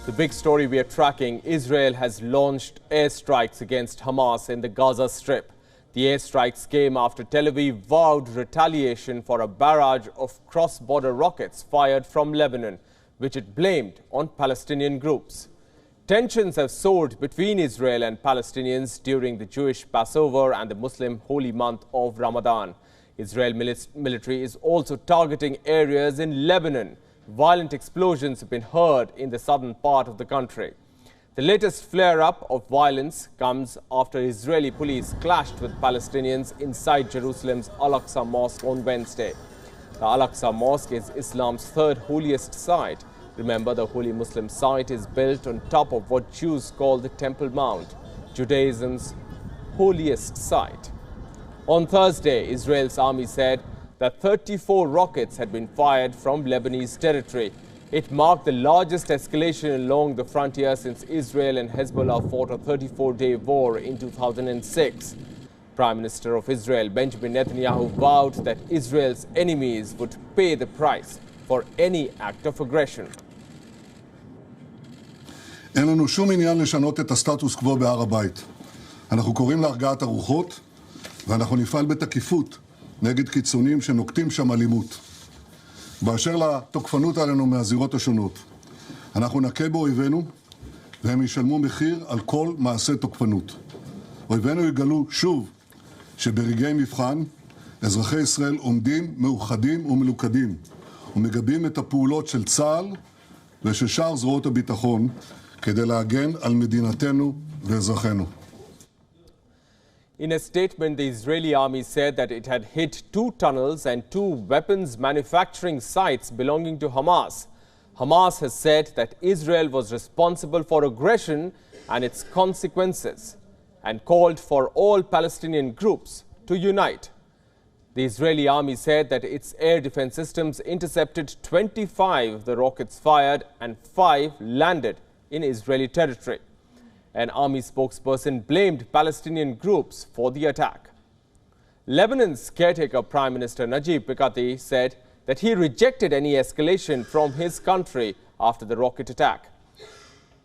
The big story we are tracking: Israel has launched airstrikes against Hamas in the Gaza Strip. The airstrikes came after Tel Aviv vowed retaliation for a barrage of cross-border rockets fired from Lebanon, which it blamed on Palestinian groups. Tensions have soared between Israel and Palestinians during the Jewish Passover and the Muslim holy month of Ramadan. Israel military is also targeting areas in Lebanon. Violent explosions have been heard in the southern part of the country. The latest flare-up of violence comes after Israeli police clashed with Palestinians inside Jerusalem's Al-Aqsa Mosque on Wednesday. The Al-Aqsa Mosque is Islam's third holiest site. Remember, the holy Muslim site is built on top of what Jews call the Temple Mount, Judaism's holiest site. On Thursday, Israel's army said that 34 rockets had been fired from Lebanese territory. It marked the largest escalation along the frontier since Israel and Hezbollah fought a 34-day war in 2006. Prime Minister of Israel, Benjamin Netanyahu, vowed that Israel's enemies would pay the price for any act of aggression. אין לנו שום עניין לשנות את הסטטוס קוו בהר הבית. אנחנו קוראים להרגעת הרוחות, ואנחנו נפעל בתקיפות נגד קיצונים שנוקטים שם אלימות. באשר לתוקפנות עלינו מהזירות השונות, אנחנו נכה באויבינו, והם ישלמו מחיר על כל מעשה תוקפנות. אויבינו יגלו שוב שברגעי מבחן, אזרחי ישראל עומדים מאוחדים ומלוכדים, ומגבים את הפעולות של צה"ל ושל שאר זרועות הביטחון, כדי להגן על מדינתנו ואזרחינו. In a statement, the Israeli army said that it had hit 2 tunnels and 2 weapons manufacturing sites belonging to Hamas. Hamas has said that Israel was responsible for aggression and its consequences and called for all Palestinian groups to unite. The Israeli army said that its air defense systems intercepted 25 of the rockets fired and 5 landed in Israeli territory. An army spokesperson blamed Palestinian groups for the attack. Lebanon's caretaker Prime Minister Najib Mikati said that he rejected any escalation from his country after the rocket attack.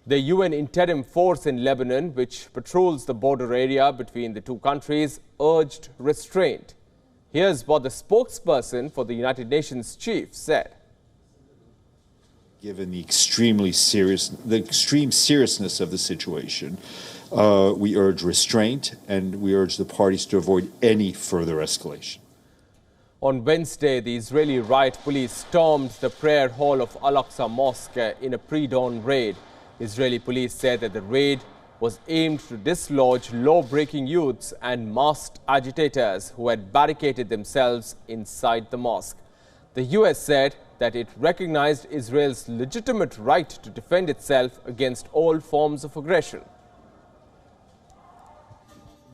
The UN interim force in Lebanon, which patrols the border area between the 2 countries, urged restraint. Here's what the spokesperson for the United Nations chief said. Given the extreme seriousness of the situation, we urge restraint and we urge the parties to avoid any further escalation. On Wednesday, the Israeli riot police stormed the prayer hall of Al-Aqsa Mosque in a pre-dawn raid. Israeli police said that the raid was aimed to dislodge law-breaking youths and masked agitators who had barricaded themselves inside the mosque. The US said that it recognized Israel's legitimate right to defend itself against all forms of aggression.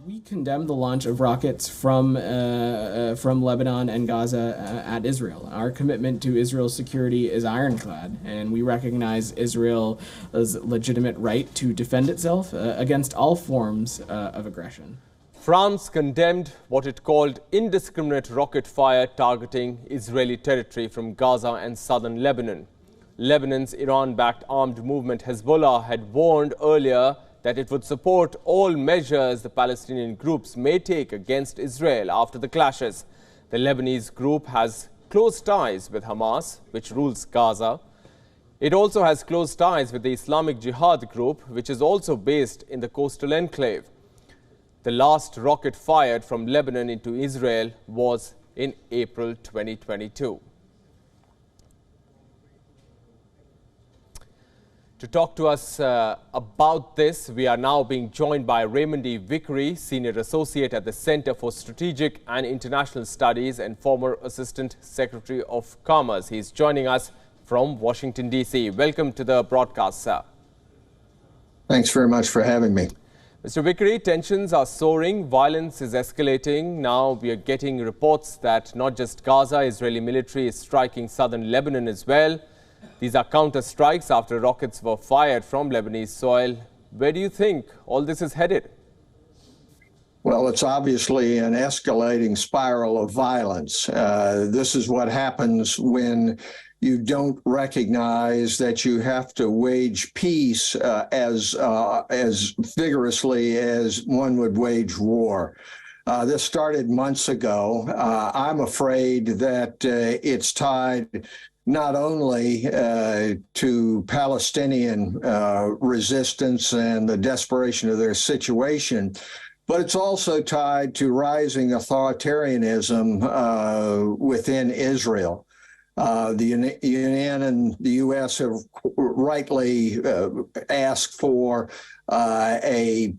We condemn the launch of rockets from Lebanon and Gaza at Israel. Our commitment to Israel's security is ironclad, and we recognize Israel's legitimate right to defend itself against all forms of aggression. France condemned what it called indiscriminate rocket fire targeting Israeli territory from Gaza and southern Lebanon. Lebanon's Iran-backed armed movement Hezbollah had warned earlier that it would support all measures the Palestinian groups may take against Israel after the clashes. The Lebanese group has close ties with Hamas, which rules Gaza. It also has close ties with the Islamic Jihad group, which is also based in the coastal enclave. The last rocket fired from Lebanon into Israel was in April 2022. To talk to us about this, we are now being joined by Raymond E. Vickery, Senior Associate at the Center for Strategic and International Studies and former Assistant Secretary of Commerce. He's joining us from Washington, D.C. Welcome to the broadcast, sir. Thanks very much for having me. Mr. Vickery, tensions are soaring, violence is escalating. Now we are getting reports that not just Gaza, Israeli military is striking southern Lebanon as well. These are counter strikes after rockets were fired from Lebanese soil. Where do you think all this is headed? Well, it's obviously an escalating spiral of violence. This is what happens when you don't recognize that you have to wage peace as vigorously as one would wage war. This started months ago. I'm afraid that it's tied not only to Palestinian resistance and the desperation of their situation, but it's also tied to rising authoritarianism within Israel. The UN and the U.S. have rightly asked for a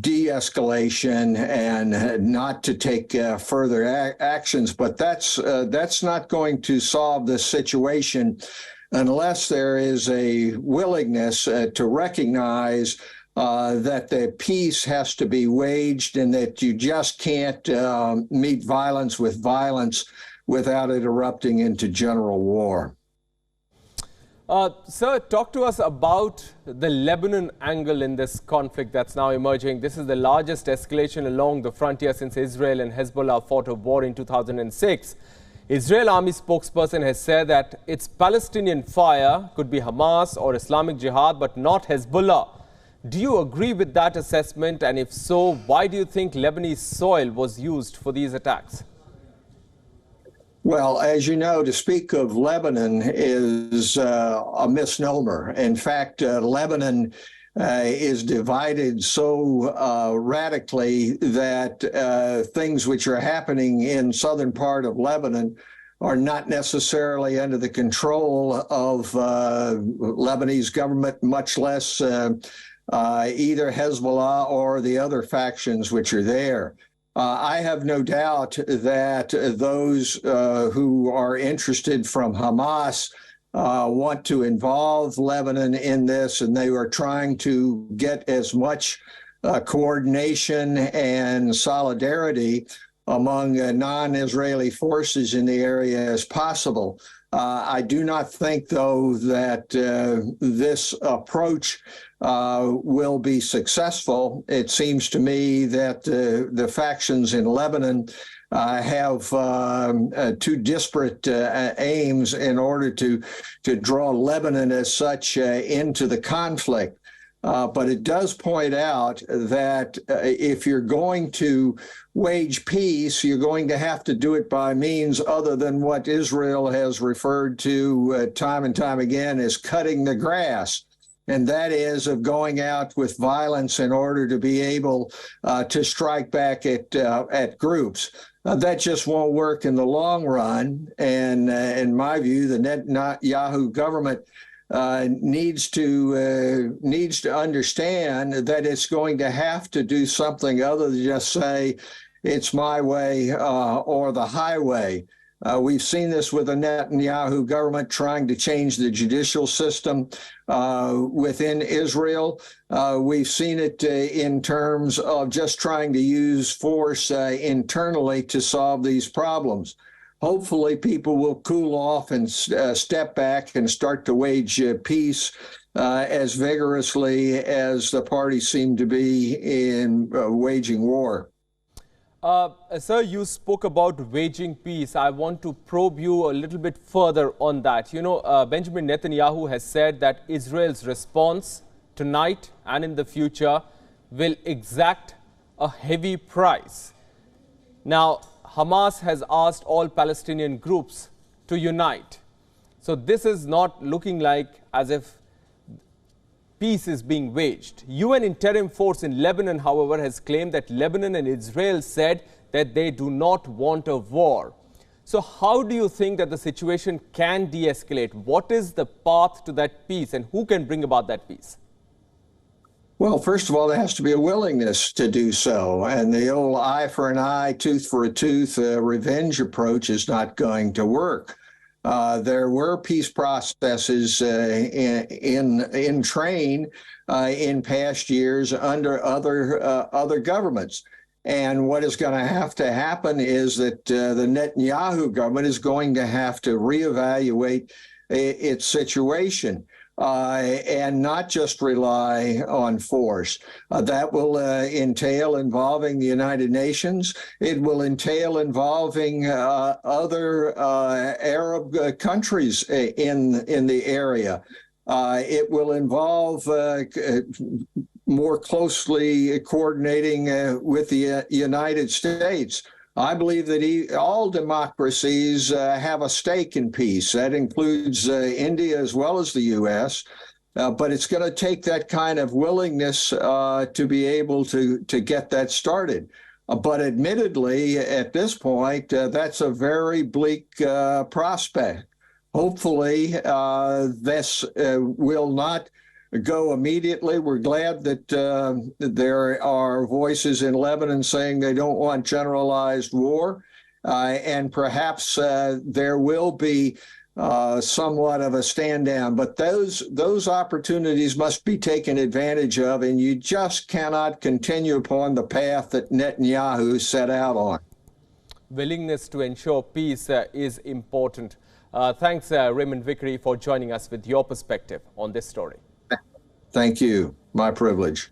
de-escalation and not to take further actions, but that's not going to solve this situation unless there is a willingness to recognize that the peace has to be waged and that you just can't meet violence with violence without it erupting into general war. Sir, talk to us about the Lebanon angle in this conflict that's now emerging. This is the largest escalation along the frontier since Israel and Hezbollah fought a war in 2006. Israel Army spokesperson has said that its Palestinian fire could be Hamas or Islamic Jihad, but not Hezbollah. Do you agree with that assessment? And if so, why do you think Lebanese soil was used for these attacks? Well, as you know, to speak of Lebanon is a misnomer. In fact, Lebanon is divided so radically that things which are happening in southern part of Lebanon are not necessarily under the control of Lebanese government, much less either Hezbollah or the other factions which are there. I have no doubt that those who are interested from Hamas want to involve Lebanon in this, and they are trying to get as much coordination and solidarity among non-Israeli forces in the area as possible. I do not think, though, that this approach will be successful. It seems to me that the factions in Lebanon have two disparate aims in order to draw Lebanon as such into the conflict. But it does point out that if you're going to wage peace, you're going to have to do it by means other than what Israel has referred to time and time again as cutting the grass. And that is of going out with violence in order to be able to strike back at groups. That just won't work in the long run. And in my view, the Netanyahu government needs to understand that it's going to have to do something other than just say it's my way or the highway. We've seen this with the Netanyahu government trying to change the judicial system within Israel. We've seen it in terms of just trying to use force internally to solve these problems. Hopefully, people will cool off and step back and start to wage peace as vigorously as the parties seem to be in waging war. Sir, you spoke about waging peace. I want to probe you a little bit further on that. You know, Benjamin Netanyahu has said that Israel's response tonight and in the future will exact a heavy price. Now, Hamas has asked all Palestinian groups to unite. So this is not looking like as if peace is being waged. UN interim force in Lebanon, however, has claimed that Lebanon and Israel said that they do not want a war. So how do you think that the situation can de-escalate? What is the path to that peace and who can bring about that peace? Well, first of all, there has to be a willingness to do so. And the old eye for an eye, tooth for a tooth revenge approach is not going to work. There were peace processes in train in past years under other governments. And what is going to happen is that the Netanyahu government is going to have to reevaluate its situation. and not just rely on force. That will entail involving the United Nations. It will entail involving other Arab countries in the area. It will involve more closely coordinating with the United States. I believe that all democracies have a stake in peace. That includes India as well as the U.S., but it's going to take that kind of willingness to be able to get that started. But admittedly, at this point, that's a very bleak prospect. Hopefully, this will not go immediately. We're glad that there are voices in Lebanon saying they don't want generalized war, and perhaps there will be somewhat of a stand down. But those opportunities must be taken advantage of, and you just cannot continue upon the path that Netanyahu set out on. Willingness to ensure peace is important. Thanks, Raymond Vickery, for joining us with your perspective on this story. Thank you. My privilege.